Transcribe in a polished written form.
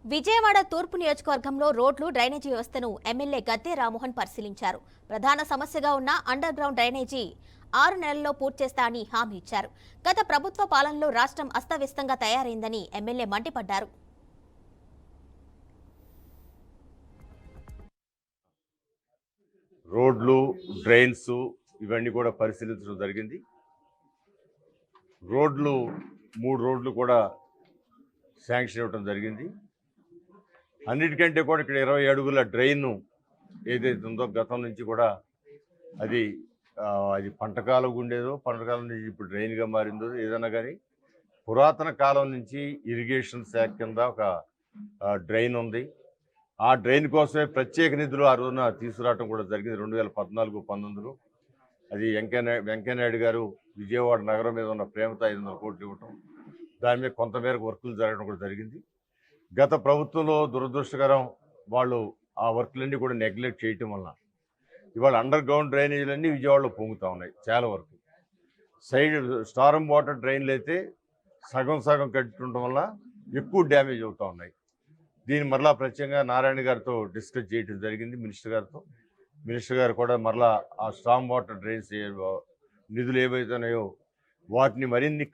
విజయవాడ తూర్పు నియోజకవర్గంలో రోడ్లు డ్రైనేజీ వ్యవస్థను ఎమ్మెల్యే గద్దె రామ్మోహన్ పరిశీలించారు. ప్రధాన సమస్యగా ఉన్న అండర్ గ్రౌండ్ డ్రైనేజీ 6 నెలల్లో పూర్తి చేస్తా అని హామీ ఇచ్చారు. గత ప్రభుత్వ పాలనలో రాష్ట్రం అస్తవ్యస్తంగా తయారైందని ఎమ్మెల్యే మండిపడ్డారు. రోడ్లు, డ్రైన్స్ ఇవన్నీ కూడా పరిశీలించడం జరిగింది. రోడ్లు 3 రోడ్లు కూడా శాంక్షన్ ఇవ్వడం జరిగింది. అన్నిటికంటే కూడా ఇక్కడ 20 అడుగుల డ్రైన్ ఏదైతే ఉందో గతం నుంచి కూడా అది పంటకాలం ఉండేదో, పంటకాలం నుంచి ఇప్పుడు డ్రైన్గా మారిందో ఏదైనా కానీ పురాతన కాలం నుంచి ఇరిగేషన్ శాఖ కింద ఒక డ్రైన్ ఉంది. ఆ డ్రైన్ కోసమే ప్రత్యేక నిధులు ఆ రోజున తీసుకురావడం కూడా జరిగింది 2014-19లో. అది వెంకయ్యనాయుడు గారు విజయవాడ నగరం మీద ఉన్న ప్రేమతో 500 కోట్లు ఇవ్వటం, దాని మీద కొంతమేరకు వర్కులు జరగడం కూడా జరిగింది. గత ప్రభుత్వంలో దురదృష్టకరం వాళ్ళు ఆ వర్క్లన్నీ కూడా నెగ్లెక్ట్ చేయటం వల్ల ఇవాళ అండర్ గ్రౌండ్ డ్రైనేజీలన్నీ విజయవాడలో పొంగుతూ ఉన్నాయి. చాలా వరకు సైడ్ స్టారం వాటర్ డ్రైన్లు అయితే సగం కట్టుండటం వల్ల ఎక్కువ డ్యామేజ్ అవుతూ ఉన్నాయి. దీన్ని మరలా ప్రత్యేకంగా నారాయణ గారితో డిస్కస్ చేయడం జరిగింది మినిస్టర్ గారితో. మినిస్టర్ గారు కూడా మరలా ఆ స్టామ్ వాటర్ డ్రైన్స్ నిధులు ఏవైతున్నాయో వాటిని మరిన్ని